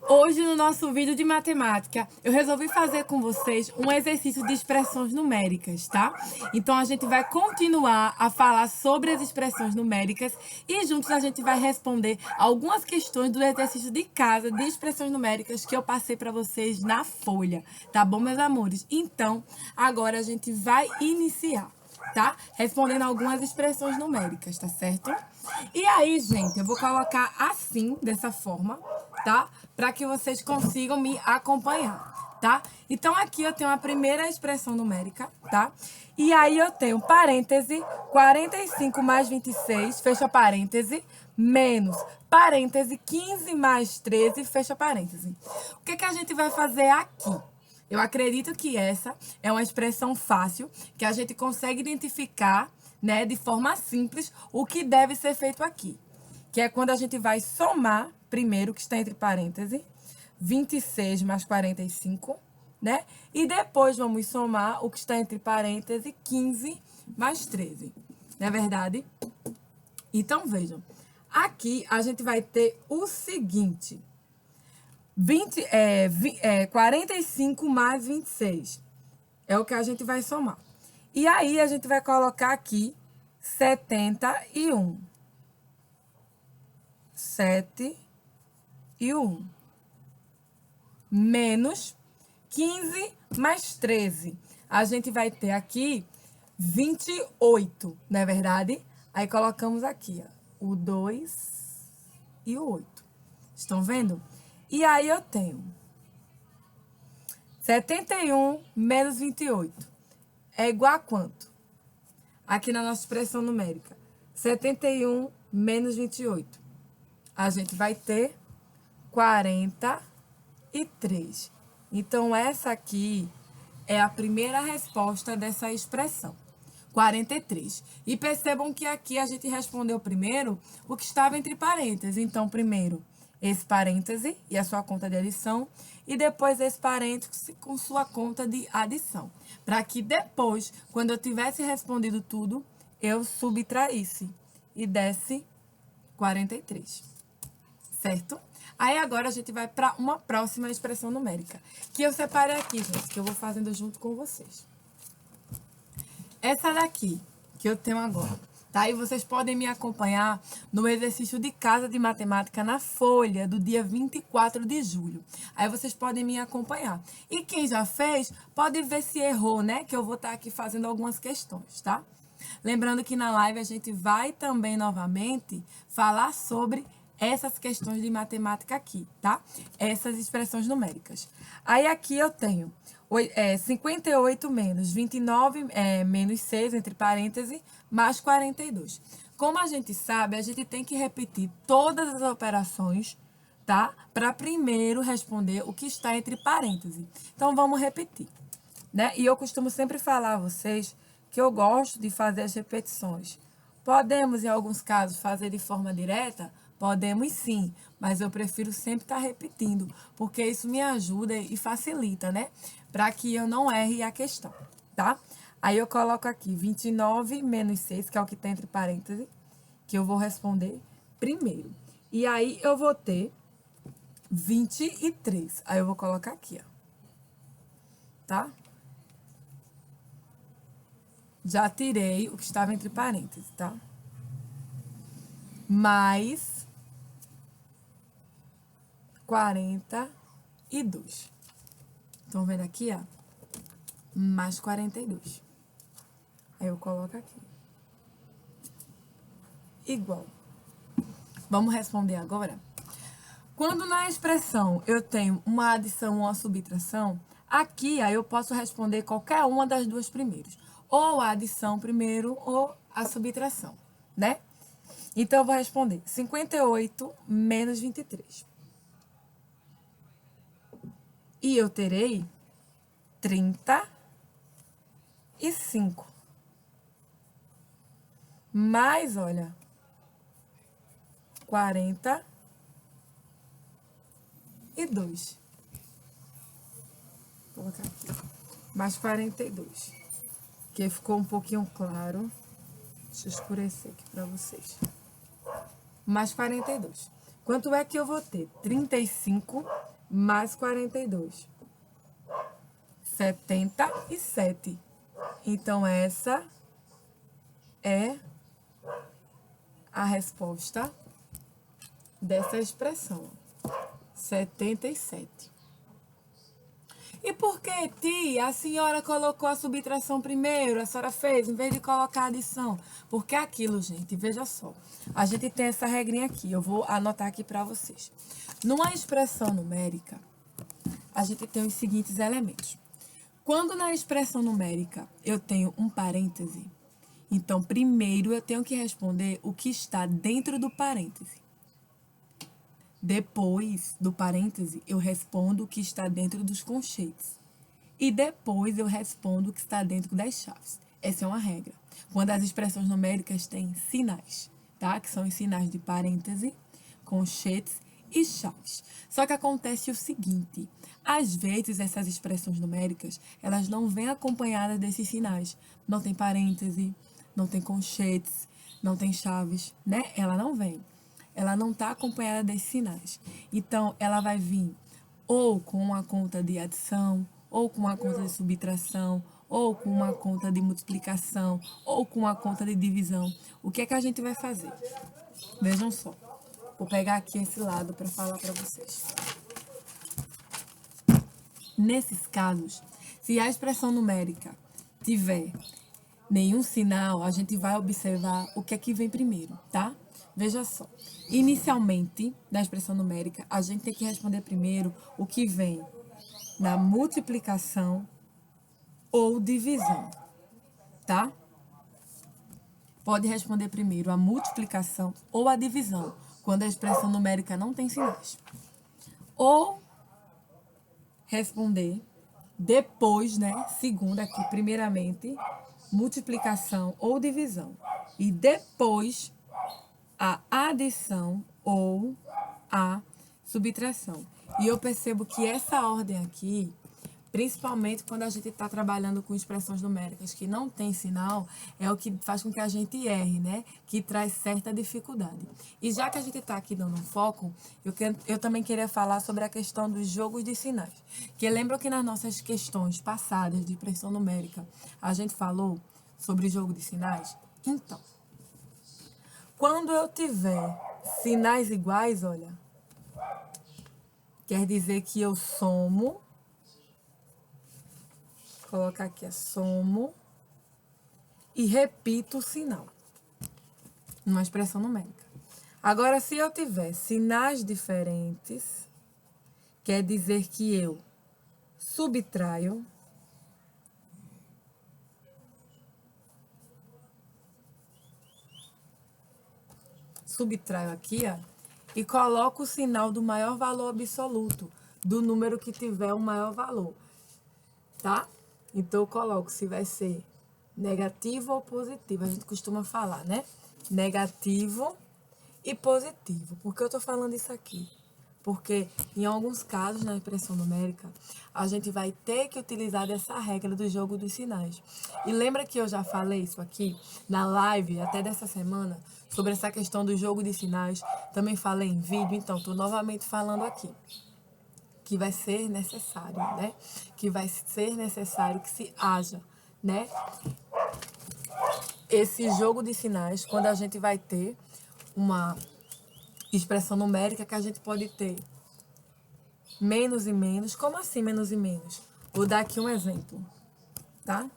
Hoje, no nosso vídeo de matemática, eu resolvi fazer com vocês um exercício de expressões numéricas, tá? Então, a gente vai continuar a falar sobre as expressões numéricas e juntos a gente vai responder algumas questões do exercício de casa de expressões numéricas que eu passei para vocês na folha, tá bom, meus amores? Então, agora a gente vai iniciar, tá? Respondendo algumas expressões numéricas, tá certo? E aí, gente, eu vou colocar assim, dessa forma, tá? Para que vocês consigam me acompanhar, tá? Então, aqui eu tenho a primeira expressão numérica, tá? E aí eu tenho parêntese, 45 mais 26, fecha parêntese, menos parêntese, 15 mais 13, fecha parêntese. O que a gente vai fazer aqui? Eu acredito que essa é uma expressão fácil, que a gente consegue identificar, né, de forma simples, o que deve ser feito aqui. Que é quando a gente vai somar, primeiro, o que está entre parênteses, 26 mais 45, né? E depois vamos somar o que está entre parênteses, 15 mais 13. Não é verdade? Então, vejam. Aqui a gente vai ter o seguinte: 45 mais 26. É o que a gente vai somar. E aí, a gente vai colocar aqui 71. 7 e 1. Menos 15 mais 13. A gente vai ter aqui 28, não é verdade? Aí, colocamos aqui, ó, o 2 e o 8. Estão vendo? E aí, eu tenho 71 menos 28. É igual a quanto? Aqui na nossa expressão numérica. 71 menos 28. A gente vai ter 43. Então, essa aqui é a primeira resposta dessa expressão. 43. E percebam que aqui a gente respondeu primeiro o que estava entre parênteses. Então, primeiro, esse parêntese e a sua conta de adição, e depois esse parêntese com sua conta de adição. Para que depois, quando eu tivesse respondido tudo, eu subtraísse e desse 43. Certo? Aí agora a gente vai para uma próxima expressão numérica, que eu separei aqui, gente, que eu vou fazendo junto com vocês. Essa daqui, que eu tenho agora, tá? E vocês podem me acompanhar no exercício de casa de matemática na folha do dia 24 de julho. Aí vocês podem me acompanhar. E quem já fez, pode ver se errou, né? Que eu vou estar aqui fazendo algumas questões, tá? Lembrando que na live a gente vai também, novamente, falar sobre essas questões de matemática aqui, tá? Essas expressões numéricas. Aí aqui eu tenho 58 menos 29 menos 6, entre parênteses, mais 42. Como a gente sabe, a gente tem que repetir todas as operações, tá? Para primeiro responder o que está entre parênteses. Então, vamos repetir, né? E eu costumo sempre falar a vocês que eu gosto de fazer as repetições. Podemos, em alguns casos, fazer de forma direta? Podemos sim, mas eu prefiro sempre estar repetindo, porque isso me ajuda e facilita, né? Para que eu não erre a questão, tá? Aí eu coloco aqui 29 menos 6, que é o que está entre parênteses, que eu vou responder primeiro. E aí eu vou ter 23. Aí eu vou colocar aqui, ó. Tá? Já tirei o que estava entre parênteses, tá? Mais 42. Estão vendo aqui, ó? Mais 42. Aí eu coloco aqui. Igual. Vamos responder agora? Quando na expressão eu tenho uma adição ou uma subtração, aqui aí eu posso responder qualquer uma das duas primeiras. Ou a adição primeiro ou a subtração, né? Então, eu vou responder 58 menos 23. E eu terei 35. Mais, olha, 42. Vou colocar aqui. Mais 42. Que ficou um pouquinho claro. Deixa eu escurecer aqui para vocês. Mais 42. Quanto é que eu vou ter? 35 mais 42. 77. Então, essa é a resposta dessa expressão. 77. E por que, tia, a senhora colocou a subtração primeiro? A senhora fez, em vez de colocar a adição. Porque aquilo, gente, veja só. A gente tem essa regrinha aqui. Eu vou anotar aqui para vocês. Numa expressão numérica, a gente tem os seguintes elementos. Quando na expressão numérica eu tenho um parêntese, então primeiro eu tenho que responder o que está dentro do parêntese. Depois do parêntese, eu respondo o que está dentro dos conchetes. E depois eu respondo o que está dentro das chaves. Essa é uma regra. Quando as expressões numéricas têm sinais, tá? Que são os sinais de parêntese, conchetes e chaves. Só que acontece o seguinte, às vezes essas expressões numéricas, elas não vêm acompanhadas desses sinais. Não tem parêntese, não tem conchetes, não tem chaves, né? Ela não vem. Ela não está acompanhada desses sinais. Então, ela vai vir ou com uma conta de adição, ou com uma conta de subtração, ou com uma conta de multiplicação, ou com uma conta de divisão. O que é que a gente vai fazer? Vejam só. Vou pegar aqui esse lado para falar para vocês. Nesses casos, se a expressão numérica tiver nenhum sinal, a gente vai observar o que é que vem primeiro, tá? Veja só. Inicialmente, na expressão numérica, a gente tem que responder primeiro o que vem na multiplicação ou divisão, tá? Pode responder primeiro a multiplicação ou a divisão, quando a expressão numérica não tem sinais. Ou responder depois, né? Segundo aqui, primeiramente, multiplicação ou divisão. E depois, a adição ou a subtração. E eu percebo que essa ordem aqui, principalmente quando a gente está trabalhando com expressões numéricas que não tem sinal, é o que faz com que a gente erre, né? Que traz certa dificuldade. E já que a gente está aqui dando um foco, eu também queria falar sobre a questão dos jogos de sinais. Que lembram que nas nossas questões passadas de expressão numérica, a gente falou sobre jogo de sinais? Então, quando eu tiver sinais iguais, olha, quer dizer que eu somo, vou colocar aqui a somo e repito o sinal, numa expressão numérica. Agora, se eu tiver sinais diferentes, quer dizer que eu subtraio aqui, ó, e coloco o sinal do maior valor absoluto, do número que tiver o maior valor, tá? Então, eu coloco se vai ser negativo ou positivo. A gente costuma falar, né? Negativo e positivo. Por que eu tô falando isso aqui? Porque, em alguns casos, na expressão numérica, a gente vai ter que utilizar dessa regra do jogo dos sinais. E lembra que eu já falei isso aqui na live, até dessa semana, sobre essa questão do jogo de sinais? Também falei em vídeo, então estou novamente falando aqui. Que vai ser necessário, né? Que vai ser necessário que se haja, né? Esse jogo de sinais, quando a gente vai ter uma expressão numérica que a gente pode ter menos e menos. Como assim menos e menos? Vou dar aqui um exemplo, tá?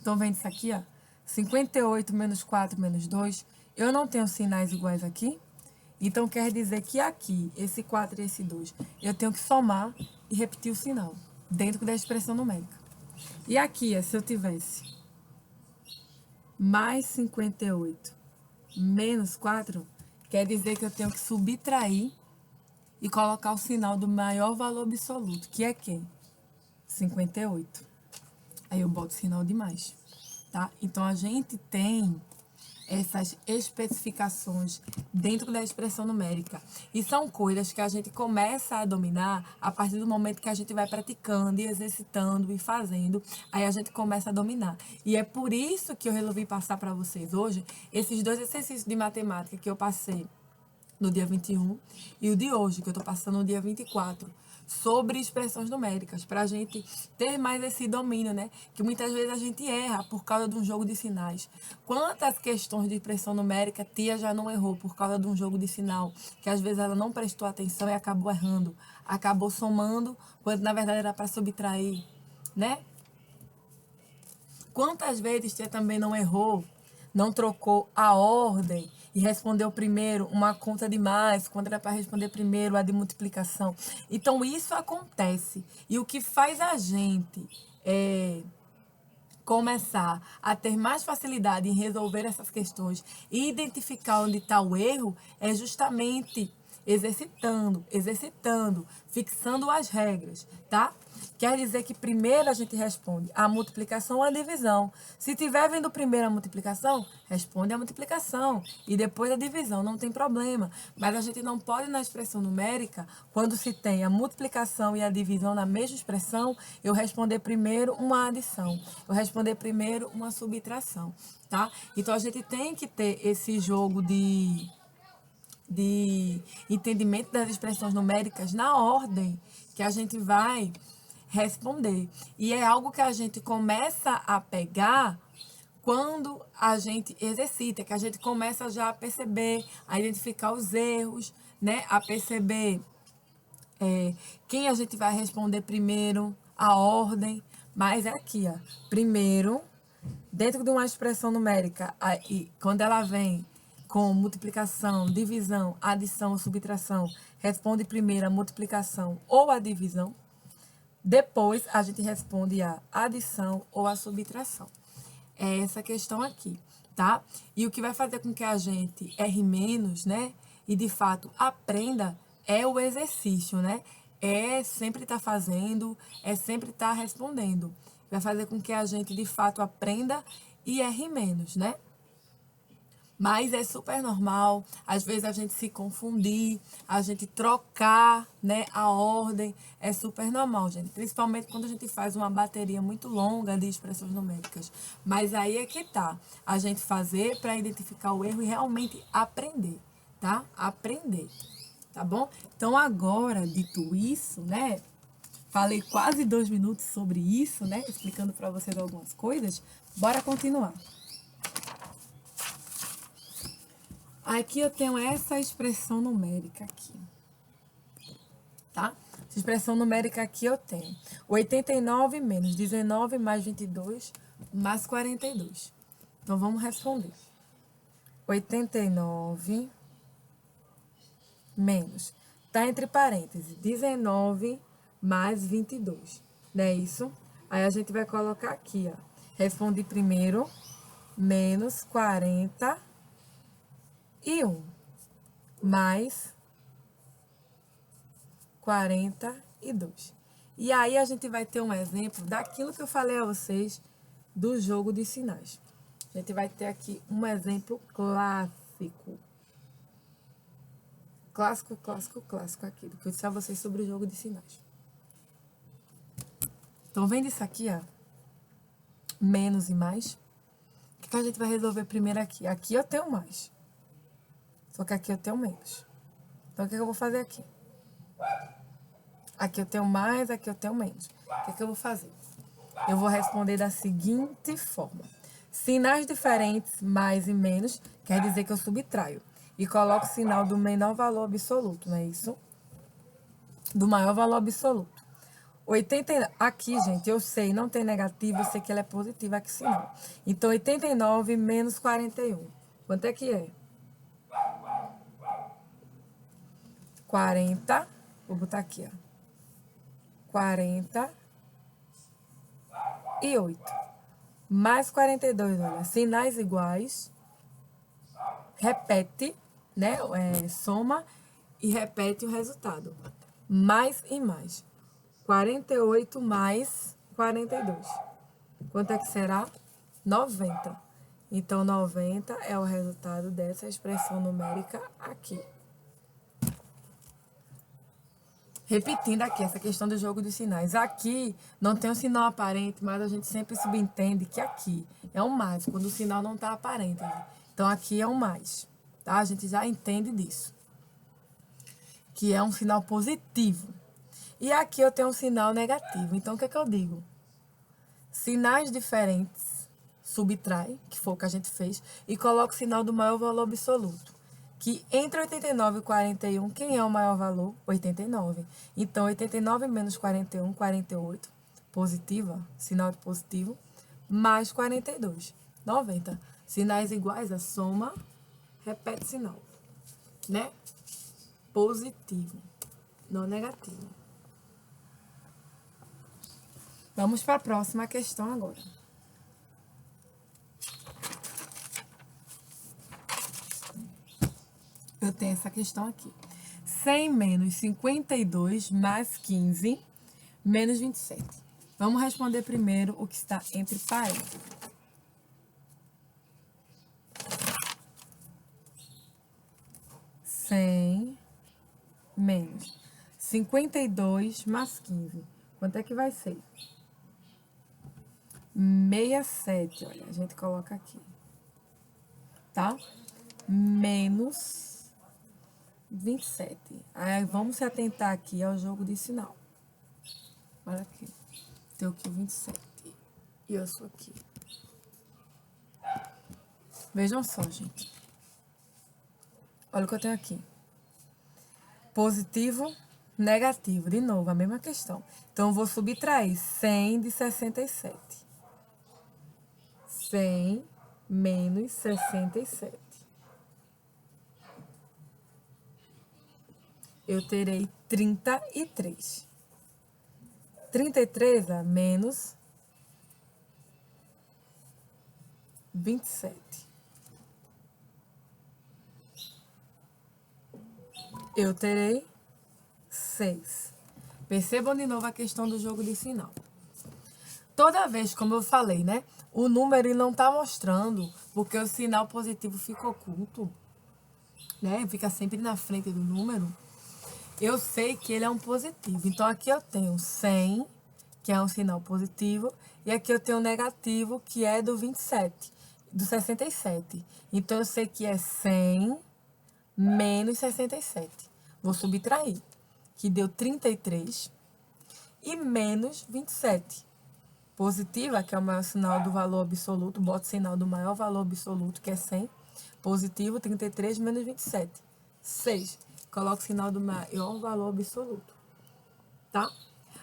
Então, vendo isso aqui, ó. 58 menos 4 menos 2. Eu não tenho sinais iguais aqui. Então, quer dizer que aqui, esse 4 e esse 2, eu tenho que somar e repetir o sinal dentro da expressão numérica. E aqui, se eu tivesse mais 58 menos 4, quer dizer que eu tenho que subtrair e colocar o sinal do maior valor absoluto, que é quem? 58. Aí eu boto o sinal de mais, tá? Então, a gente tem essas especificações dentro da expressão numérica. E são coisas que a gente começa a dominar a partir do momento que a gente vai praticando e exercitando e fazendo, aí a gente começa a dominar. E é por isso que eu resolvi passar para vocês hoje esses 2 exercícios de matemática que eu passei no dia 21 e o de hoje, que eu estou passando no dia 24, sobre expressões numéricas, para a gente ter mais esse domínio, né? Que muitas vezes a gente erra por causa de um jogo de sinais. Quantas questões de expressão numérica tia já não errou por causa de um jogo de sinal, que às vezes ela não prestou atenção e acabou errando, acabou somando, quando na verdade era para subtrair, né? Quantas vezes tia também não errou, não trocou a ordem e respondeu primeiro uma conta de mais, quando era para responder primeiro a de multiplicação. Então, isso acontece. E o que faz a gente começar a ter mais facilidade em resolver essas questões e identificar onde está o erro é justamente exercitando, fixando as regras, tá? Quer dizer que primeiro a gente responde a multiplicação ou a divisão. Se tiver vindo primeiro a multiplicação, responde a multiplicação e depois a divisão, não tem problema. Mas a gente não pode, na expressão numérica, quando se tem a multiplicação e a divisão na mesma expressão, eu responder primeiro uma adição, eu responder primeiro uma subtração, tá? Então a gente tem que ter esse jogo de entendimento das expressões numéricas na ordem que a gente vai responder. E é algo que a gente começa a pegar quando a gente exercita, que a gente começa já a perceber, a identificar os erros, né? A perceber quem a gente vai responder primeiro, a ordem. Mas é aqui, ó. Primeiro, dentro de uma expressão numérica, quando ela vem com multiplicação, divisão, adição ou subtração, responde primeiro a multiplicação ou a divisão. Depois, a gente responde a adição ou a subtração. É essa questão aqui, tá? E o que vai fazer com que a gente erre menos, né? E, de fato, aprenda é o exercício, né? É sempre estar fazendo, é sempre estar respondendo. Vai fazer com que a gente, de fato, aprenda e erre menos, né? Mas é super normal, às vezes a gente se confundir, a gente trocar, né, a ordem, é super normal, gente. Principalmente quando a gente faz uma bateria muito longa de expressões numéricas. Mas aí é que tá, a gente fazer para identificar o erro e realmente aprender, tá? Aprender, tá bom? Então agora, dito isso, né, falei quase 2 minutos sobre isso, né, explicando para vocês algumas coisas, bora continuar. Aqui eu tenho essa expressão numérica aqui, tá? Essa expressão numérica aqui eu tenho 89 menos 19 mais 22 mais 42. Então, vamos responder. 89 menos, tá entre parênteses, 19 mais 22, não é isso? Aí a gente vai colocar aqui, ó. Responde primeiro, menos 40 e 1, mais 42. E aí a gente vai ter um exemplo daquilo que eu falei a vocês do jogo de sinais. A gente vai ter aqui um exemplo clássico. Clássico aqui, do que eu disse a vocês sobre o jogo de sinais. Então, vendo isso aqui, ó, menos e mais, o que a gente vai resolver primeiro aqui? Aqui eu tenho mais. Só que aqui eu tenho menos. Então, o que eu vou fazer aqui? Aqui eu tenho mais, aqui eu tenho menos. O que eu vou fazer? Eu vou responder da seguinte forma. Sinais diferentes, mais e menos, quer dizer que eu subtraio. E coloco o sinal do menor valor absoluto, não é isso? Do maior valor absoluto. 80, aqui, gente, eu sei, não tem negativo, eu sei que ela é positiva aqui, sinal. Então, 89 menos 41. Quanto é que é? 40, vou botar aqui, ó. 48. Mais 42, olha, sinais iguais. Repete, né? Soma e repete o resultado. Mais e mais. 48 mais 42. Quanto é que será? 90. Então, 90 é o resultado dessa expressão numérica aqui. Repetindo aqui essa questão do jogo de sinais. Aqui não tem um sinal aparente, mas a gente sempre subentende que aqui é um mais, quando o sinal não está aparente. Então, aqui é um mais, tá? A gente já entende disso. Que é um sinal positivo. E aqui eu tenho um sinal negativo. Então, o que é que eu digo? Sinais diferentes, subtrai, que foi o que a gente fez, e coloca o sinal do maior valor absoluto. Que entre 89 e 41, quem é o maior valor? 89. Então, 89 menos 41, 48. Positiva, sinal de positivo, mais 42. 90. Sinais iguais, a soma, repete sinal. Né? Positivo, não negativo. Vamos para a próxima questão agora. Eu tenho essa questão aqui. 100 menos 52 mais 15 menos 27. Vamos responder primeiro o que está entre parênteses. Menos 52 mais 15. Quanto é que vai ser? 67, olha, a gente coloca aqui. Tá? Menos 27. Aí vamos se atentar aqui ao jogo de sinal. Olha aqui. Tem aqui o 27. E eu sou aqui. Vejam só, gente. Olha o que eu tenho aqui. Positivo, negativo. De novo, a mesma questão. Então, eu vou subtrair 100 de 67. 100 menos 67. Eu terei 33. 33 a menos 27. Eu terei 6. Percebam de novo a questão do jogo de sinal. Toda vez, como eu falei, né? O número ele não está mostrando, porque o sinal positivo fica oculto, né? Fica sempre na frente do número. Eu sei que ele é um positivo. Então, aqui eu tenho 100, que é um sinal positivo, e aqui eu tenho um negativo, que é do 27, do 67. Então, eu sei que é 100 menos 67. Vou subtrair, que deu 33, e menos 27. Positiva, que é o maior sinal do valor absoluto, bota o sinal do maior valor absoluto, que é 100. Positivo, 33 menos 27. 6. Coloco o sinal do maior valor absoluto. Tá?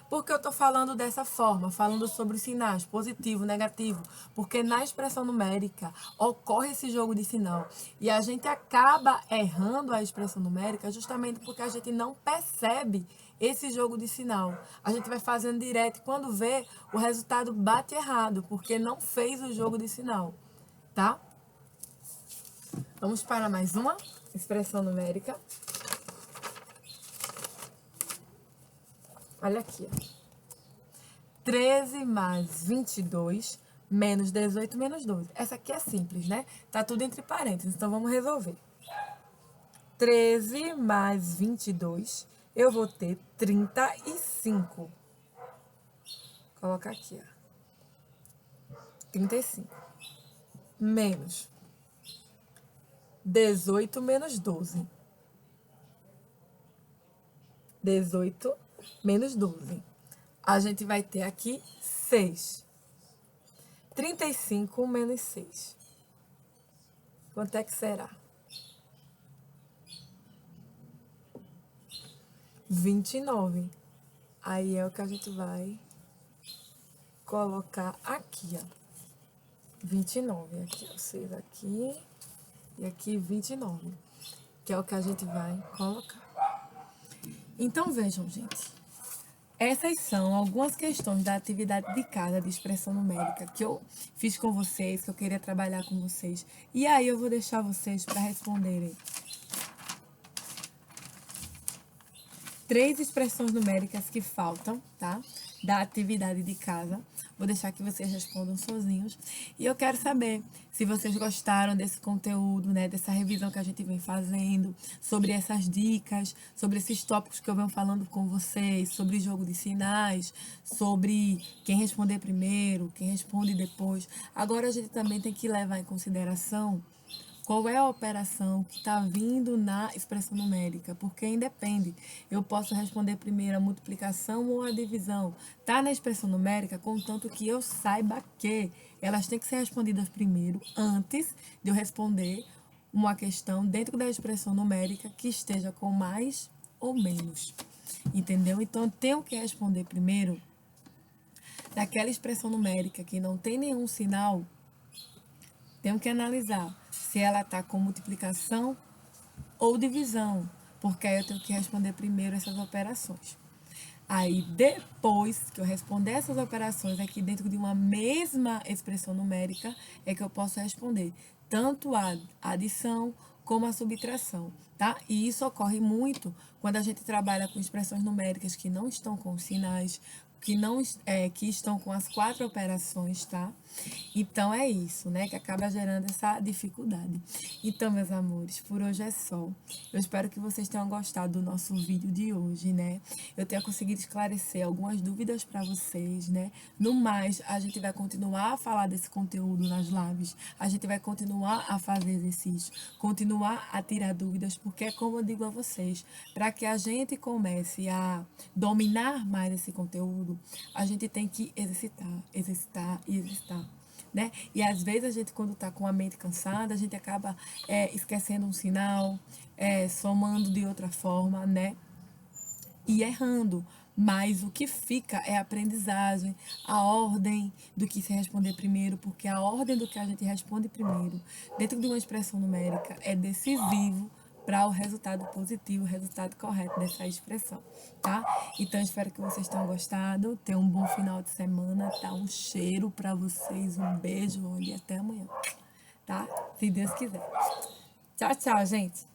Por que eu estou falando dessa forma? Falando sobre sinais, positivo, negativo. Porque na expressão numérica ocorre esse jogo de sinal. E a gente acaba errando a expressão numérica justamente porque a gente não percebe esse jogo de sinal. A gente vai fazendo direto e quando vê, o resultado bate errado, porque não fez o jogo de sinal. Tá? Vamos para mais uma expressão numérica. Olha aqui, ó. 13 mais 22 menos 18 menos 12. Essa aqui é simples, né? Tá tudo entre parênteses, então vamos resolver. 13 mais 22, eu vou ter 35. Coloca aqui, ó. 35. Menos 18 menos 12. 18 menos 12. A gente vai ter aqui 6. 35 menos 6. Quanto é que será? 29. Aí é o que a gente vai colocar aqui, ó. 29. Aqui, ó. 6 aqui. E aqui 29. Que é o que a gente vai colocar. Então, vejam, gente. Essas são algumas questões da atividade de casa de expressão numérica que eu fiz com vocês, que eu queria trabalhar com vocês. E aí eu vou deixar vocês para responderem 3 expressões numéricas que faltam, tá? Da atividade de casa. Vou deixar que vocês respondam sozinhos. E eu quero saber se vocês gostaram desse conteúdo, né? Dessa revisão que a gente vem fazendo, sobre essas dicas, sobre esses tópicos que eu venho falando com vocês, sobre jogo de sinais, sobre quem responder primeiro, quem responde depois. Agora a gente também tem que levar em consideração qual é a operação que está vindo na expressão numérica, porque independe. Eu posso responder primeiro a multiplicação ou a divisão. Está na expressão numérica, contanto que eu saiba que elas têm que ser respondidas primeiro, antes de eu responder uma questão dentro da expressão numérica que esteja com mais ou menos. Entendeu? Então, eu tenho que responder primeiro daquela expressão numérica que não tem nenhum sinal. Tenho que analisar se ela está com multiplicação ou divisão, porque aí eu tenho que responder primeiro essas operações. Aí, depois que eu responder essas operações aqui dentro de uma mesma expressão numérica, é que eu posso responder tanto a adição como a subtração, tá? E isso ocorre muito quando a gente trabalha com expressões numéricas que não estão com sinais, que estão com as 4 operações, tá? Então é isso, né? Que acaba gerando essa dificuldade. Então, meus amores, por hoje é só. Eu espero que vocês tenham gostado do nosso vídeo de hoje, né? Eu tenha conseguido esclarecer algumas dúvidas para vocês, né? No mais, a gente vai continuar a falar desse conteúdo nas lives. A gente vai continuar a fazer exercício, continuar a tirar dúvidas, porque é como eu digo a vocês, para que a gente comece a dominar mais esse conteúdo, a gente tem que exercitar, exercitar e exercitar, né? E às vezes a gente, quando está com a mente cansada, a gente acaba esquecendo um sinal, somando de outra forma, né? E errando. Mas o que fica é a aprendizagem, a ordem do que se responder primeiro, porque a ordem do que a gente responde primeiro, dentro de uma expressão numérica, é decisivo para o resultado positivo, o resultado correto dessa expressão, tá? Então, espero que vocês tenham gostado. Tenham um bom final de semana, tá? Um cheiro para vocês, um beijo, olha, e até amanhã, tá? Se Deus quiser. Tchau, tchau, gente.